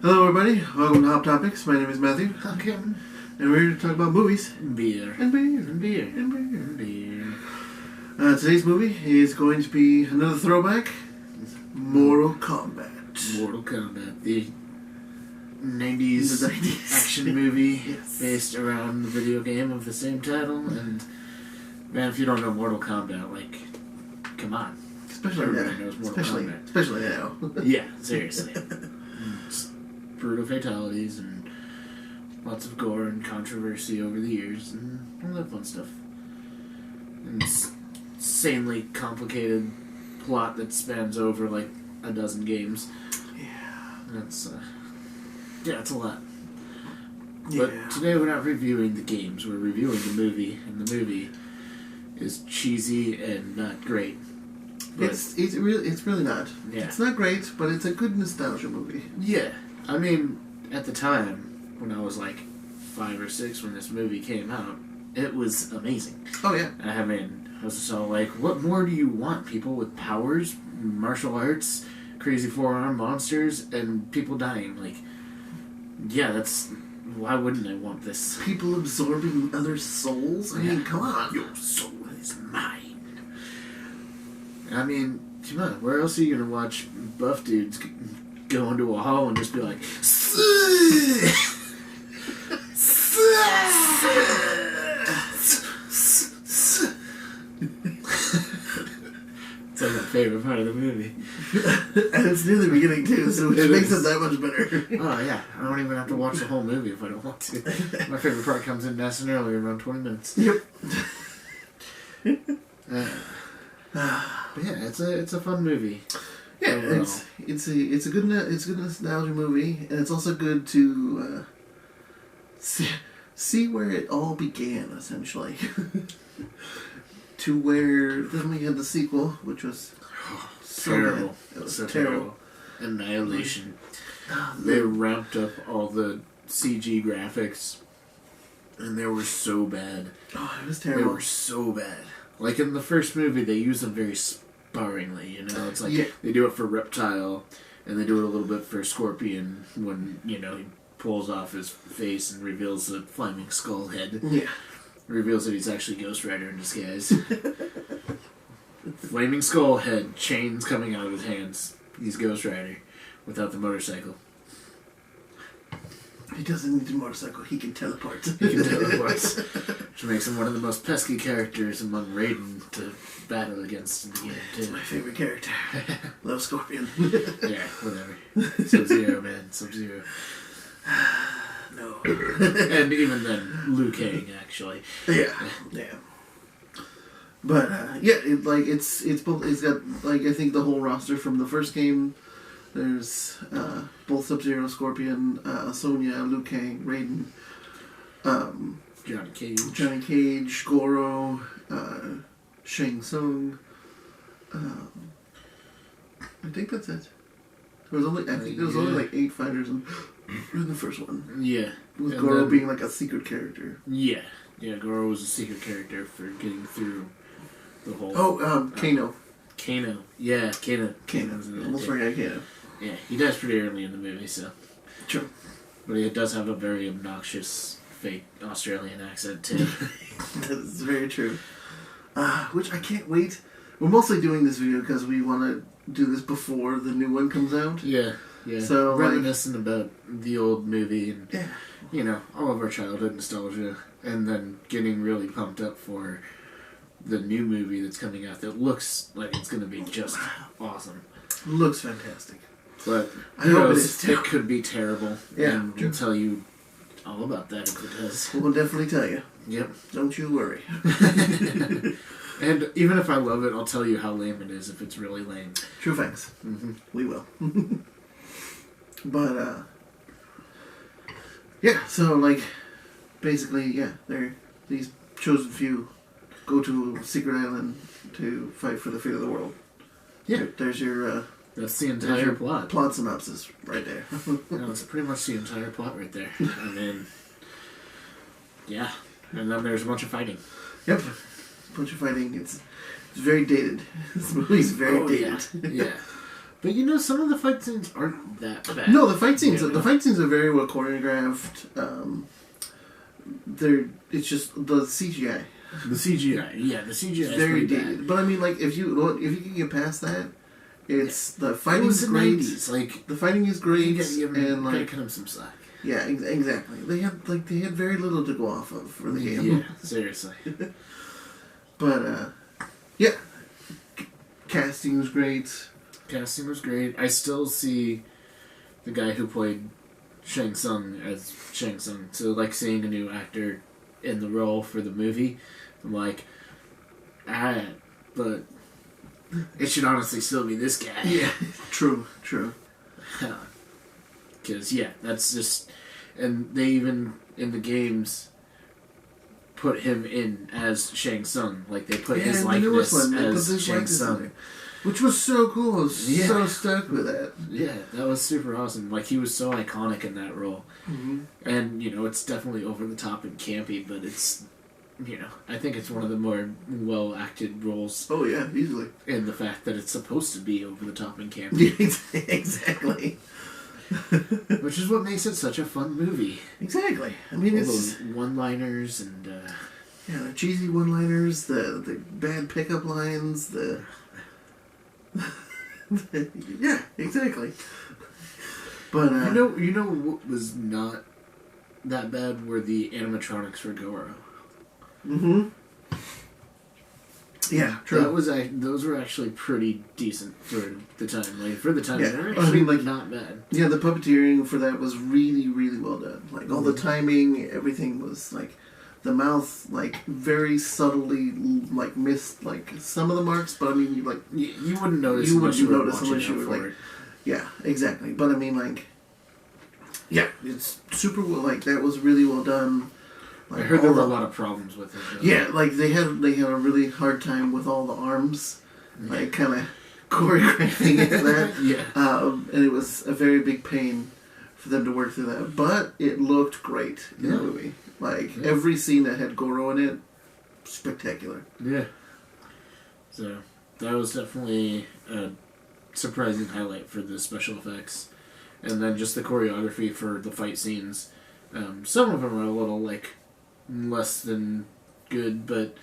Hello everybody, welcome to HopTopics. My name is Matthew. Okay. And we're here to talk about movies. Beer. And beer. And beer. And beer. And beer. Today's movie is going to be another throwback. Mortal Kombat. Mortal Kombat. The 90s, The 90s. action movie Yes. based around the video game of the same title. And, man, if you don't know Mortal Kombat, like, come on. Especially Everybody now. knows Mortal Kombat. Especially now. Yeah, seriously. Just brutal fatalities and lots of gore and controversy over the years and all that fun stuff. And insanely complicated plot that spans over like a dozen games. Yeah. That's it's a lot. Yeah. But today we're not reviewing the games, we're reviewing the movie, and the movie is cheesy and not great. But It's really not. Yeah. It's not great, but it's a good nostalgia movie. yeah, I mean, at the time, when I was like 5 or 6 when this movie came out, it was amazing. Oh yeah. I mean, I was just all like, what more do you want? People with powers, martial arts, crazy forearm monsters, and people dying. Like, yeah, why wouldn't I want this? People absorbing other souls? I mean, come on. Your soul is mine. I mean, come on, where else are you gonna watch buff dudes go into a hall and just be like, it's like my favorite part of the movie. And it's near the beginning too, so which makes it that much better. Oh yeah, I don't even have to watch the whole movie if I don't want to. My favorite part comes in nice and early, around 20 minutes. Yep. But yeah, it's a fun movie. Yeah, Overall. it's a good nostalgia movie, and it's also good to see where it all began, essentially. To where then we had the sequel, which was so terrible. bad. It was So terrible. Annihilation. They ramped up all the CG graphics, and they were so bad. Oh, it was They terrible. were so bad. Like in the first movie, they use them very sparingly. You know, it's like they do it for Reptile, and they do it a little bit for Scorpion when he pulls off his face and reveals the flaming skull head. Yeah. Reveals that he's actually Ghost Rider in disguise. Flaming skull head, chains coming out of his hands. He's Ghost Rider without the motorcycle. He doesn't need a motorcycle. He can teleport. He can teleport, which makes him one of the most pesky characters among Raiden to battle against in the game, too. It's my favorite character. Love Scorpion. Yeah, whatever. Sub-Zero, man. Sub-Zero. No. And even then, Liu-Kang, actually. Yeah. But it's both. It's got I think the whole roster from the first game. There's both Sub-Zero, Scorpion, Sonya, Liu-Kang, Raiden, Johnny Cage, Goro, Shang Tsung. I think that's it. There was only like 8 fighters in the first one. Yeah. With And Goro then- being like a secret character. Yeah. Yeah, Goro was a secret character for getting through the whole... Kano. Kano. Yeah, Kano. Kano. Almost forgot Kano. Yeah, he dies pretty early in the movie, so... True. But he does have a very obnoxious, fake Australian accent, too. That is very true. Which I can't wait. We're mostly doing this video because we want to do this before the new one comes out. Yeah. So, reminiscent about the old movie and, Yeah. all of our childhood nostalgia. And then getting really pumped up for the new movie that's coming out that looks like it's going to be just awesome. Looks fantastic. But I hope it is, too. It could be terrible. Yeah, And we'll tell you all about that if it does. We'll definitely tell you. Yep. Don't you worry. And even if I love it, I'll tell you how lame it is if it's really lame. True facts. Mm-hmm. We will. But, yeah, so, basically, these chosen few go to a secret island to fight for the fate of the world. Yeah. There's your, That's the entire plot. Plot synopsis right there. That's pretty much the entire plot right there. I mean, yeah. And then there's a bunch of fighting. Yep. A bunch of fighting. It's very dated. This movie's very dated. Yeah. But some of the fight scenes aren't that bad. No, the fight scenes are very well choreographed. It's just the CGI. The CGI is very dated. Bad. But I mean, like if you can get past that, it's the fighting is great. 90s, like the fighting is great, and like cut him some slack. Yeah, exactly. They had very little to go off of for the game. Yeah, seriously. But yeah, casting was great. I still see the guy who played Shang Tsung as Shang Tsung. So, like, seeing a new actor in the role for the movie, I'm like, but it should honestly still be this guy. Yeah, true. Because, that's just... And they even, in the games, put him in as Shang Tsung. Like, they put his likeness as Shang Tsung. Which was so cool. I was so stoked with that. Yeah, that was super awesome. Like, he was so iconic in that role. Mm-hmm. And, it's definitely over the top and campy, but it's, I think it's one of the more well-acted roles. Oh, yeah, easily. In the fact that it's supposed to be over the top and campy. Yeah, exactly. Which is what makes it such a fun movie. Exactly. I mean, all those one-liners and... the cheesy one-liners, the bad pickup lines, yeah, exactly. But you know what was not that bad were the animatronics for Goro. Mm-hmm. Yeah, true. Those were actually pretty decent for the time. Like for the time, yeah. they're actually not bad. Yeah, the puppeteering for that was really, really well done. Like all the timing, everything was like. The mouth, very subtly, missed, some of the marks, but I mean, you wouldn't notice. You wouldn't notice unless you were, yeah, exactly. But I mean, yeah, it's super well, that was really well done. I heard there were a lot of problems with it. Though. Yeah, they had a really hard time with all the arms, kind of choreographing into that. Yeah. And it was a very big pain for them to work through that. But it looked great in the movie. Every scene that had Goro in it, spectacular. Yeah. So, that was definitely a surprising highlight for the special effects. And then just the choreography for the fight scenes. Some of them are a little, less than good, but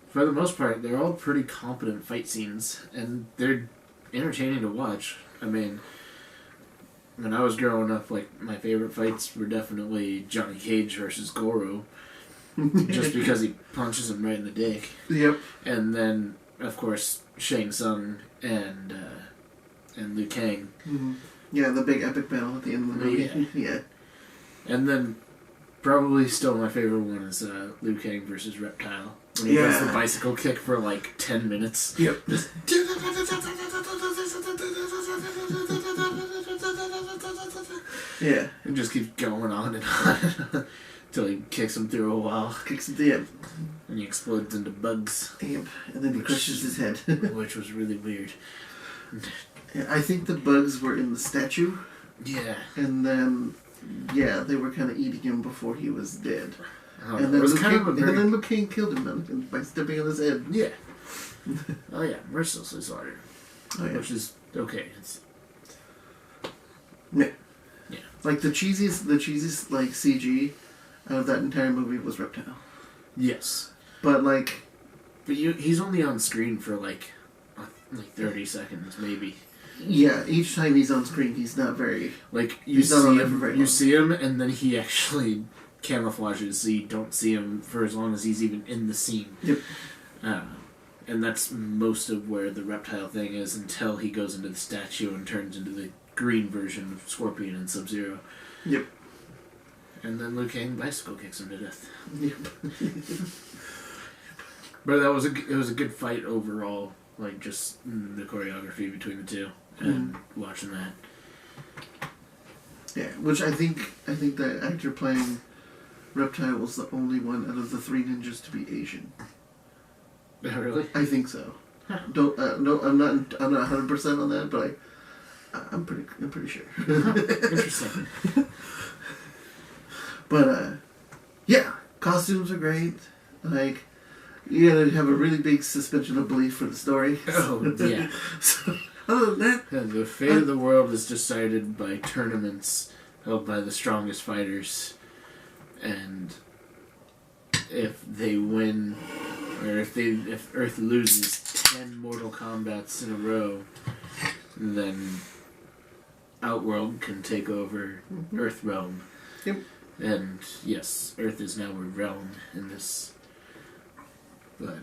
for the most part, they're all pretty competent fight scenes. And they're entertaining to watch. I mean... When I was growing up, my favorite fights were definitely Johnny Cage versus Goro. Just because he punches him right in the dick. Yep. And then, of course, Shang Tsung and Liu-Kang. Mm-hmm. Yeah, the big epic battle at the end of the movie. Yeah. And then, probably still my favorite one is Liu-Kang versus Reptile. When he does the bicycle kick for 10 minutes. Yep. Yeah. It just keeps going on and on until he kicks him through a wall. Yep. And he explodes into bugs. Yep. And then he crushes his head. Which was really weird. I think the bugs were in the statue. Yeah. And then, they were kind of eating him before he was dead. And then Liu-Kang killed him by stepping on his head. Yeah. Oh yeah, mercilessly slaughtered. Oh yeah. Which is okay. Yeah. The cheesiest CG out of that entire movie was Reptile. Yes. But he's only on screen for 30 seconds maybe. Yeah, each time he's on screen, he's not very. You see him, and then he actually camouflages, so you don't see him for as long as he's even in the scene. Yep. And that's most of where the reptile thing is until he goes into the statue and turns into the green version of Scorpion and Sub-Zero. Yep. And then Liu-Kang bicycle kicks him to death. Yep. But it was a good fight overall. Just the choreography between the two and watching that. Yeah, which I think the actor playing Reptile was the only one out of the three ninjas to be Asian. Oh, really? I think so. Huh. No, I'm not 100% on that, but I'm pretty sure. Interesting. But costumes are great. You gotta have a really big suspension of belief for the story. Oh yeah. So Other than that, The fate of the world is decided by tournaments held by the strongest fighters, and if they win, or if Earth loses 10 Mortal Kombats in a row, then Outworld can take over Earth Realm. Yep. And yes, Earth is now a realm in this. But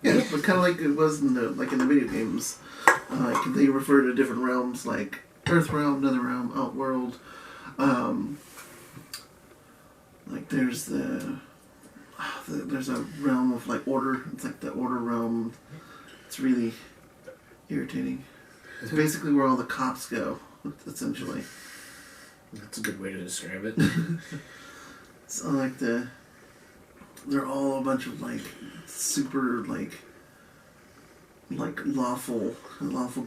yeah, but kind of like it was in the video games. They refer to different realms like Earth Realm, Nether Realm, Outworld. Like there's there's a realm of like order. It's like the order realm. It's really irritating. It's basically where all the cops go, essentially. That's a good way to describe it. So like they're all a bunch of like super like lawful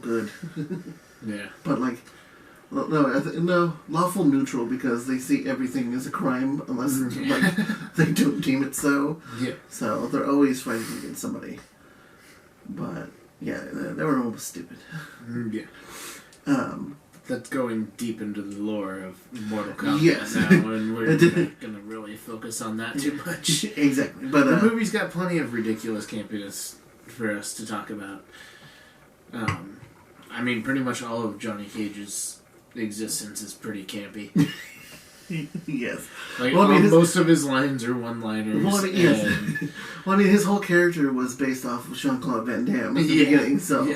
good. Yeah. But like no lawful neutral, because they see everything as a crime unless like they don't deem it so. Yeah. So they're always fighting against somebody. But yeah, they were almost stupid. Yeah. That's going deep into the lore of Mortal Kombat yes. now, and we're not going to really focus on that too much. Exactly. But the movie's got plenty of ridiculous campiness for us to talk about. I mean, pretty much all of Johnny Cage's existence is pretty campy. Yes. Like, well, I mean, most of his lines are one-liners. Well, yes. Well, I mean, his whole character was based off of Jean-Claude Van Damme at the beginning, so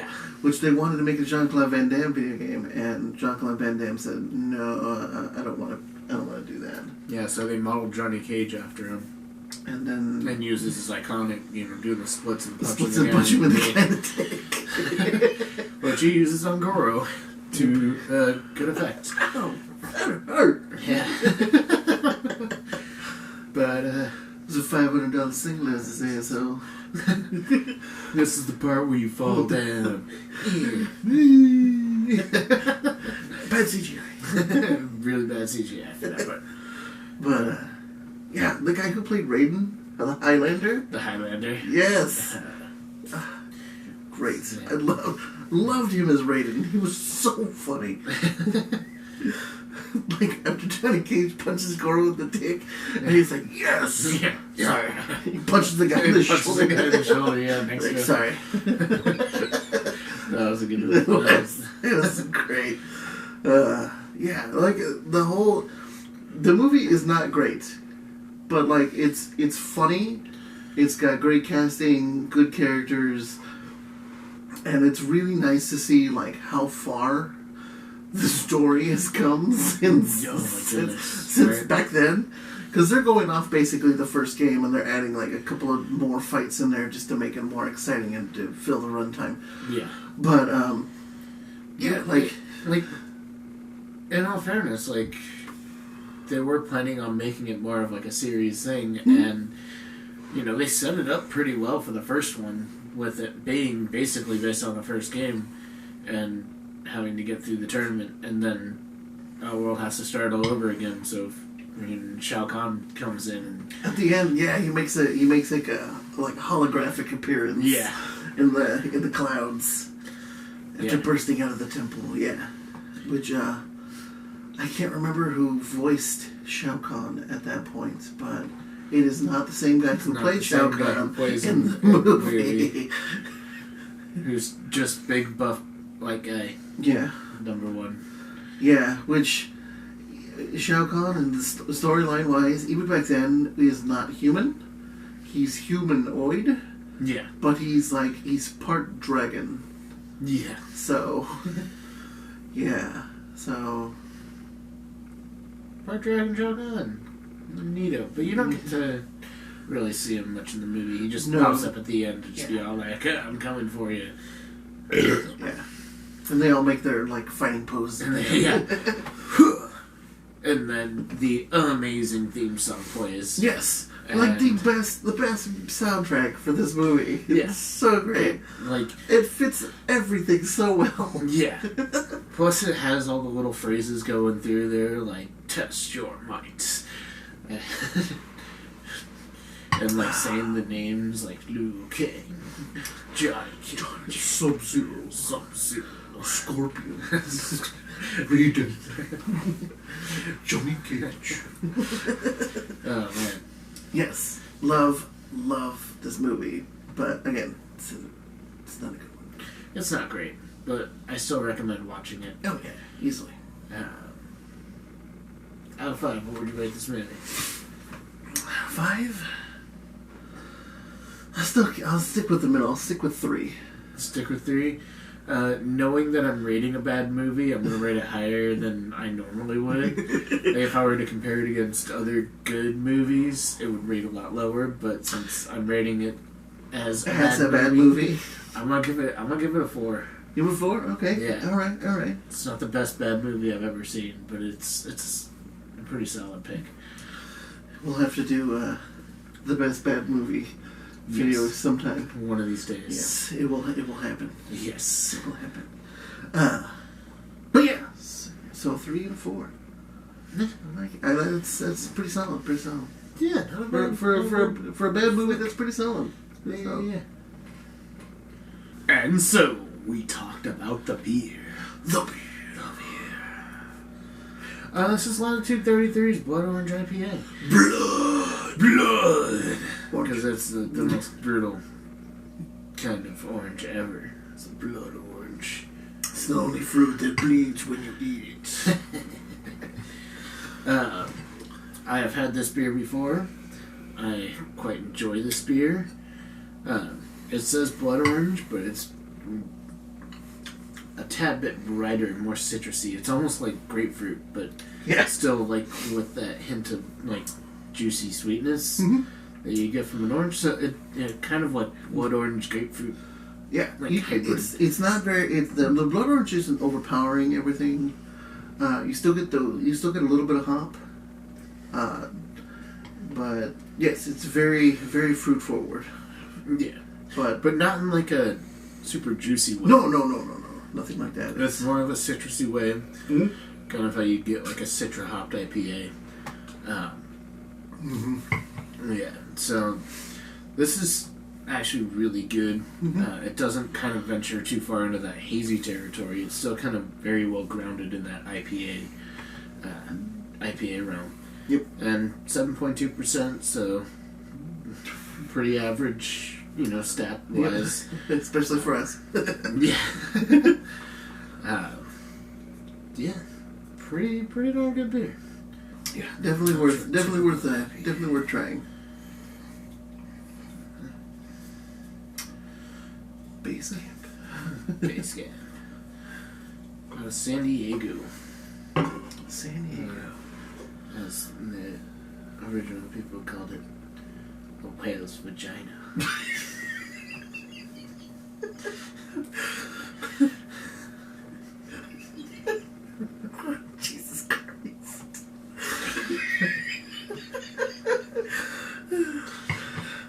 which they wanted to make a Jean-Claude Van Damme video game, and Jean-Claude Van Damme said, "No, I don't want to do that." Yeah, so they modeled Johnny Cage after him, and then uses his iconic, doing the splits and punching with the kind of dick, which he uses on Goro to good effect. Ow, that hurt. Yeah. But it's a $500 single, as they say. So this is the part where you fall down. Bad CGI. Really bad CGI for that part. But yeah, the guy who played Raiden, the Highlander. The Highlander. Yes. Great. Yeah. I loved him as Raiden. He was so funny. Like, after Johnny Cage punches Goro with the dick, and he's like, yes! Yeah. Sorry. He punches the guy in the shoulder. Thanks. Like, sorry. That was a good one. It was great. Yeah, like, the movie is not great, but, like, it's funny, it's got great casting, good characters, and it's really nice to see, like, how far the story has come since back then, because they're going off basically the first game, and they're adding like a couple of more fights in there just to make it more exciting and to fill the runtime. Yeah. But like in all fairness, like they were planning on making it more of like a series thing, and they set it up pretty well for the first one, with it being basically based on the first game, and having to get through the tournament, and then our world has to start all over again. So Shao Kahn comes in, and at the end, he makes like a holographic appearance. Yeah. In the clouds after bursting out of the temple. Yeah, which I can't remember who voiced Shao Kahn at that point, but it is not the same guy who played Shao Kahn in the movie. Who's just big buff white guy. Yeah. Number one. Yeah, which Shao Kahn, and the storyline wise, even back then, is not human. He's humanoid. Yeah. But he's part dragon. Yeah. So, yeah. So. Part dragon Shao Kahn. Neato. But you don't get to really see him much in the movie. He just pops up at the end and just be all like, I'm coming for you. Yeah. And they all make their, fighting poses. And then the amazing theme song plays. Yes. The best soundtrack for this movie. Yeah. It's so great. It fits everything so well. Yeah. Plus it has all the little phrases going through there, like, test your might. And like saying the names like Liu-Kang, Johnny Cage, Sub-Zero, Scorpion, Raiden, Johnny Cage. Oh man. Yes, love this movie, but again, it's not a good one. It's not great, but I still recommend watching it. Oh yeah, easily. Out of 5, what would you rate this movie? 5? I'll stick with the middle. I'll stick with 3. Stick with 3. Knowing that I'm rating a bad movie, I'm going to rate it higher than I normally would. Like if I were to compare it against other good movies, it would rate a lot lower. But since I'm rating it as a bad movie, I'm gonna give it a 4. You were 4? Okay. Yeah. All right. It's not the best bad movie I've ever seen, but it's a pretty solid pick. We'll have to do the best bad movie video sometime. One of these days. Yes, it will happen. Yes. It will happen. But yeah, so 3 and 4. I like it. That's pretty solid. Pretty solid. Yeah, not a bad, for a bad movie, that's pretty solid. Yeah. And so we talked about the beer. The beer. This is Latitude 33's Blood Orange IPA. Blood. Because it's the most brutal kind of orange ever. It's a blood orange. It's the only fruit that bleeds when you eat it. I have had this beer before. I quite enjoy this beer. It says blood orange, but it's a tad bit brighter and more citrusy. It's almost like grapefruit, but still like with that hint of like juicy sweetness that you get from an orange. So it kind of like blood orange grapefruit. Yeah, like it's not very. The blood orange isn't overpowering everything. You still get a little bit of hop. But yes, it's very very fruit forward. Yeah, but not in like a super juicy way. No, nothing like that. It's more of a citrusy way, mm-hmm. kind of how you get like a citra hopped IPA. Yeah, so this is actually really good. It doesn't kind of venture too far into that hazy territory. It's still kind of very well grounded in that IPA realm. Yep. And 7.2%, so pretty average, stat wise. Yeah. Especially for us. Yeah. Yeah. Pretty darn good beer. Yeah, definitely worth that. Definitely worth trying. Base camp. Base camp. Out of San Diego. San Diego. As the original people called it, a whale's vagina. Jesus Christ.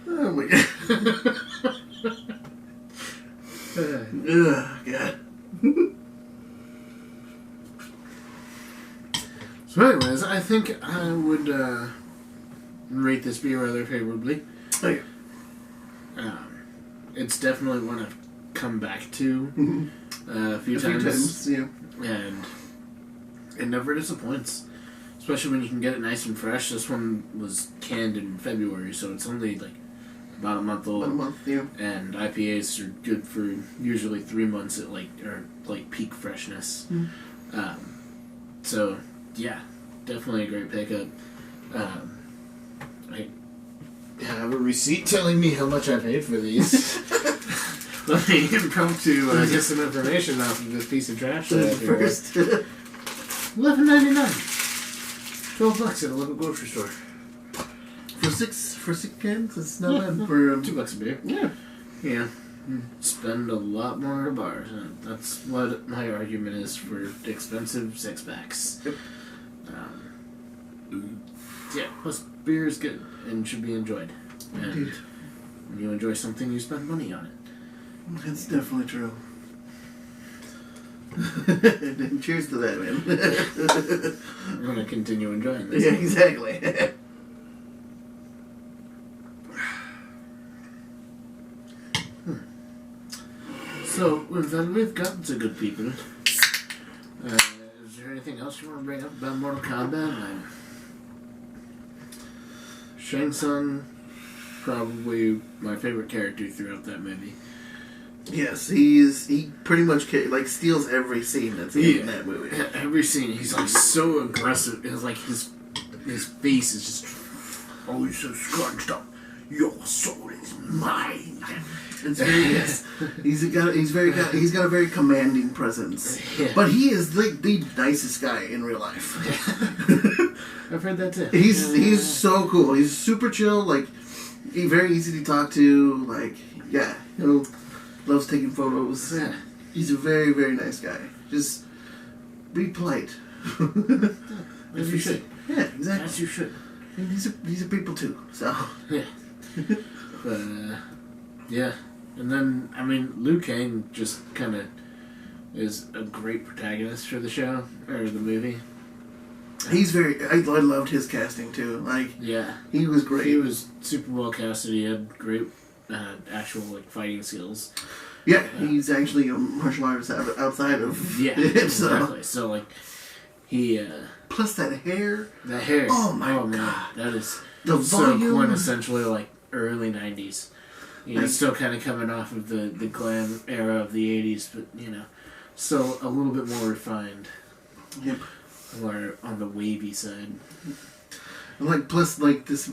Oh my God. God. So anyways, I think I would rate this beer rather favorably. Oh yeah. It's definitely one I've come back to a few times. Yeah. And it never disappoints. Especially when you can get it nice and fresh. This one was canned in February, so it's only like about a month old. About a month, yeah. And IPAs are good for usually 3 months at like peak freshness. So yeah, definitely a great pickup. I have a receipt telling me how much I paid for these. Let me impromptu get some information off of this piece of trash that I have here. First. $11.99. $12 at a local grocery store. For six cans, it's not bad for $2 a beer. Yeah. Spend a lot more at bars. That's what my argument is for expensive 6-packs. Yep. Yeah, plus beer is good and should be enjoyed. And Indeed. when you enjoy something, you spend money on it. That's definitely true. And cheers to that, man. I'm going to continue enjoying this. Yeah, exactly. So, we've gotten to good people. Is there anything else you want to bring up about Mortal Kombat? Shang Tsung, probably my favorite character throughout that movie. Yes, he pretty much steals every scene that's in that movie. Every scene, he's like so aggressive. It's like his face is just always so scrunched up. Your soul is mine. It's very he's got a very commanding presence. Yeah. But he is like the nicest guy in real life. I've heard that too. He's so cool. He's super chill. Like he's very easy to talk to. Like loves taking photos. Yeah. He's a very, very nice guy. Just be polite. As you should. Yeah, exactly. As you should. And these are people too. So yeah. But yeah. And then Liu-Kang just kind of is a great protagonist for the show or the movie. He's I loved his casting too. Like he was great. He was super well casted. He had great actual fighting skills. Yeah, he's actually a martial artist outside of it. Exactly. So he plus that hair. That hair. Oh my god, man, that is the volume. So quintessentially early '90s. Still kind of coming off of the glam era of the '80s, but still a little bit more refined. Yep. Or on the wavy side. And plus this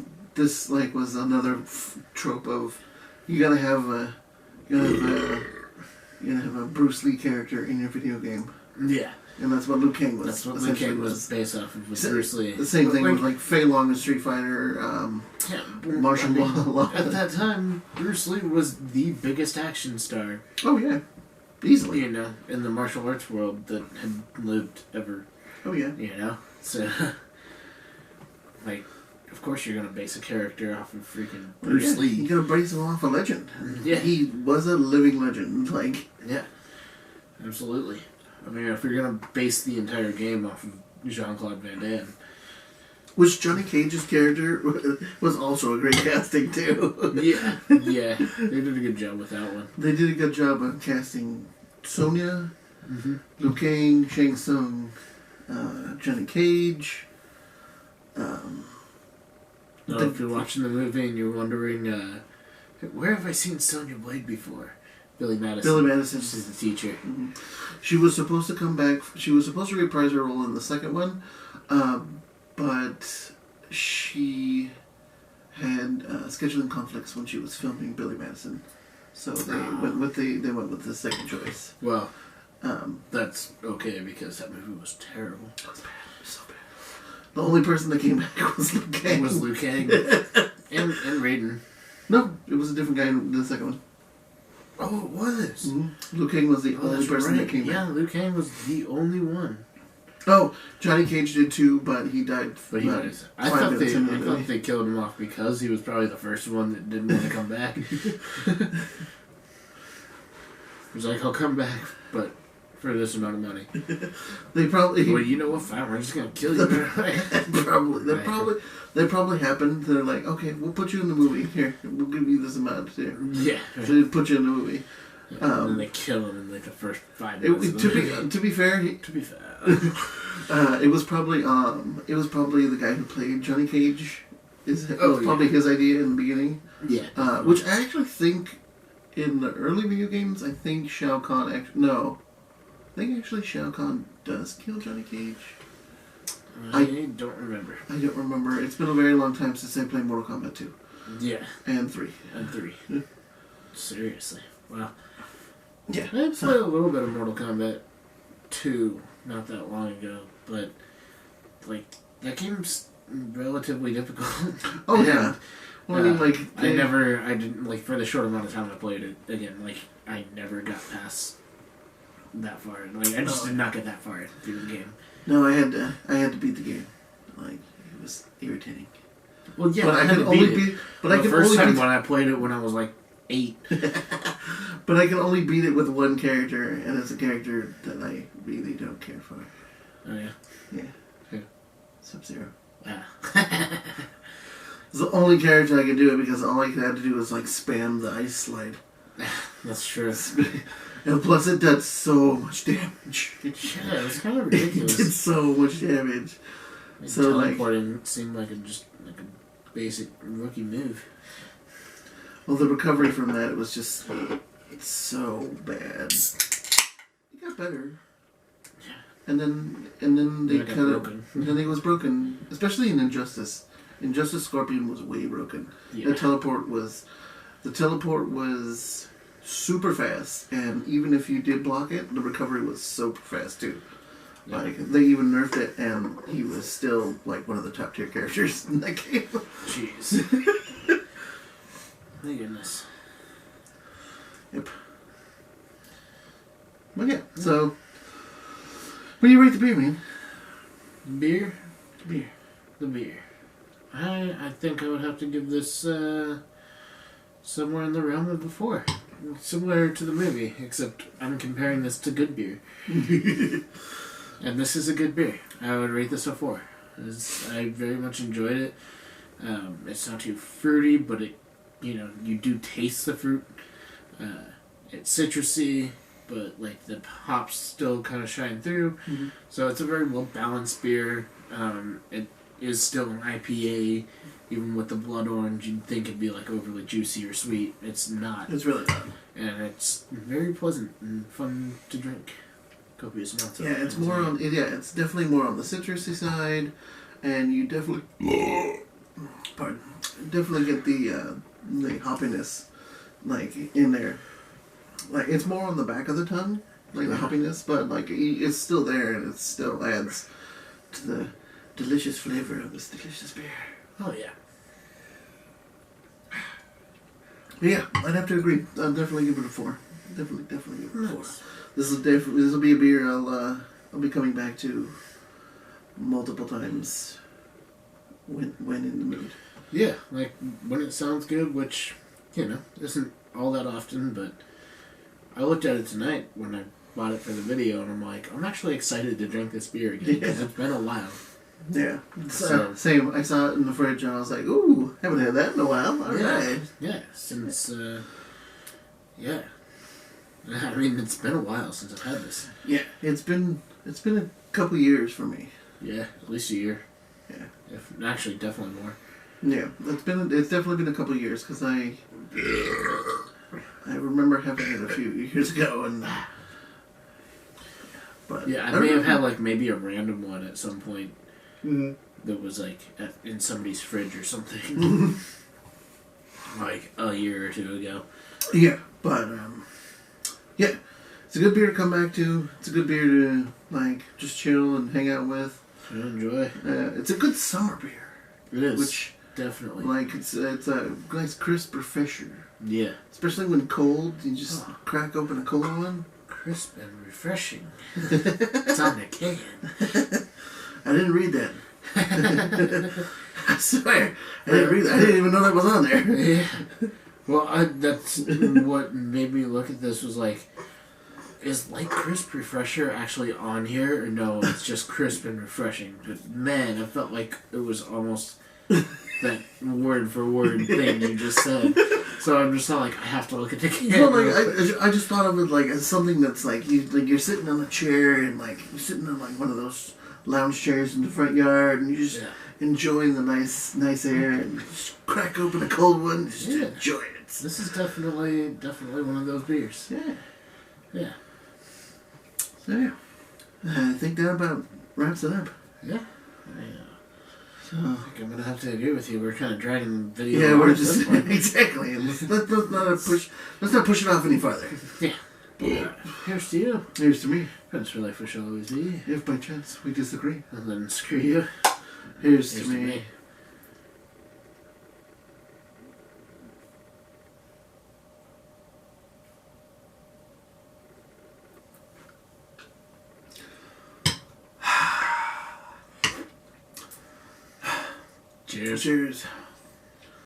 was another trope of you gotta have a Bruce Lee character in your video game. Yeah. And that's what Liu Kang was. That's what Liu Kang was based off of, was Bruce Lee. The same thing with Fei Long in Street Fighter, martial law. At that time, Bruce Lee was the biggest action star. Oh yeah, easily. In the martial arts world that had lived ever. Oh yeah. So of course you're gonna base a character off of freaking Bruce Lee. You're gonna base him off a legend. Yeah. He was a living legend. Yeah. Absolutely. If you're gonna base the entire game off of Jean-Claude Van Damme. Which Johnny Cage's character was also a great casting too. Yeah. Yeah. They did a good job with that one. They did a good job of casting Sonya, Liu Kang, Shang Tsung, Johnny Cage. If you're watching the movie and you're wondering, where have I seen Sonya Blade before? Billy Madison. She's the teacher. Mm-hmm. She was supposed to come back. She was supposed to reprise her role in the second one, but she had scheduling conflicts when she was filming Billy Madison, so they went with the second choice. Well, that's okay because that movie was terrible. It was bad. It was so bad. The only person that came back was Liu Kang. and Raiden. No, it was a different guy in the second one. Oh, it was. Mm-hmm. Liu Kang was the only person that came back. Yeah, Liu Kang was the only one. Oh, Johnny Cage did too, but he died. But he died. I thought they killed him off because he was probably the first one that didn't want to come back. He was like, I'll come back, but for this amount of money. They probably. Well, you know what? Fine, we're just gonna kill you. That probably happened. They're like, okay, we'll put you in the movie. Here, we'll give you this amount here. Yeah. So they put you in the movie. Yeah, and then they kill him in the first 5 minutes. To be fair, it was probably the guy who played Johnny Cage. Probably his idea in the beginning. Yeah. Which I actually think in the early video games, I think Shao Kahn Shao Kahn does kill Johnny Cage. I don't remember. I don't remember. It's been a very long time since I played Mortal Kombat 2. Yeah. And 3. Seriously. Wow. Yeah. I played a little bit of Mortal Kombat 2 not that long ago, but that game's relatively difficult. Oh yeah. Well, I didn't for the short amount of time I played it again. I never got past that far. I just did not get that far through the game. No, I had to beat the game. It was irritating. Well, yeah, but I could only beat. But I could first only time beat, when I played it when I was 8. But I can only beat it with one character, and it's a character that I really don't care for. Oh yeah. Yeah. Who? Sub-Zero. Yeah. It's the only character I could do it because all I had to do was spam the ice slide. That's true. And plus, it did so much damage. Yeah, it was kind of It ridiculous. did so much damage. Like, So, like, teleporting seemed like a basic rookie move. well, the recovery from that was just so bad. It got better. And then they It got kind of, broken. then it was broken, especially in Injustice. Injustice Scorpion was way broken. Yeah. The teleport was super fast, and even if you did block it, the recovery was super fast too. Yeah. Like they even nerfed it, and he was still like one of the top tier characters in that game. Jeez. My goodness. Yep. But yeah, so what do you rate the beer, man? Beer? Beer. The beer. I think I would have to give this somewhere in the realm of before. Similar to the movie, except I'm comparing this to good beer. And this is a good beer. I would rate this a 4. I very much enjoyed it. It's not too fruity, but you do taste the fruit. It's citrusy, but like the hops still kind of shine through. Mm-hmm. So it's a very well balanced beer. It is still an IPA, even with the blood orange. You'd think it'd be like overly juicy or sweet. It's not. It's really not. And it's very pleasant and fun to drink. Copious amounts of Yeah, it's more on. Yeah, it's definitely more on the citrusy side, and you definitely, definitely get the hoppiness, like in there. Like it's more on the back of the tongue, like the hoppiness, but like it's still there, and it still adds to the delicious flavor of this delicious beer. Oh yeah. Yeah, I'd have to agree. I'll definitely give it a 4. Definitely give it a 4. Nice. This will be a beer I'll be coming back to multiple times when in the mood. Yeah, like when it sounds good, which isn't all that often, but I looked at it tonight when I bought it for the video, and I'm like, I'm actually excited to drink this beer again because it's been a while. Yeah, So- same. I saw it in the fridge and I was like, "Ooh, haven't had that in a while." All right. Yeah, since yeah. I mean, it's been a while since I've had this. Yeah, it's been a couple years for me. Yeah, at least a year. Yeah. Actually, definitely more. Yeah, it's definitely been a couple years because I remember having it a few years ago and. But Yeah, I may have had like maybe a random one at some point Mm-hmm. that was like in somebody's fridge or something. Like a year or two ago. Yeah, but yeah, it's a good beer to come back to. It's a good beer to like just chill and hang out with. I enjoy. It's a good summer beer. It is. Which definitely. like it's a nice crisp refresher, Yeah. especially when cold. You just crack open a cold one. Crisp and refreshing. It's on the can. I didn't read that. I swear, I didn't read that. I didn't even know that was on there. Yeah. Well, that's what made me look at this was like, is light crisp refresher actually on here? Or no, it's just crisp and refreshing. But man, I felt like it was almost that word for word thing you just said. So I'm just not like, I have to look at the can. Well, like I just thought of it like as something that's like you're sitting on a chair and like you're sitting on like one of those lounge chairs in the front yard and you're just enjoying the nice air and just crack open a cold one, just enjoy it. This is definitely one of those beers. Yeah. Yeah. So yeah, I think that about wraps it up. Yeah. So I think I'm gonna have to agree with you. We're kind of dragging the video. yeah, on we're at this just point. exactly. Let's not push it off any farther. Yeah. Here's to you. Here's to me. Friends for life we shall always be. If by chance we disagree, And then screw you. here's Here's to me. Cheers. Cheers.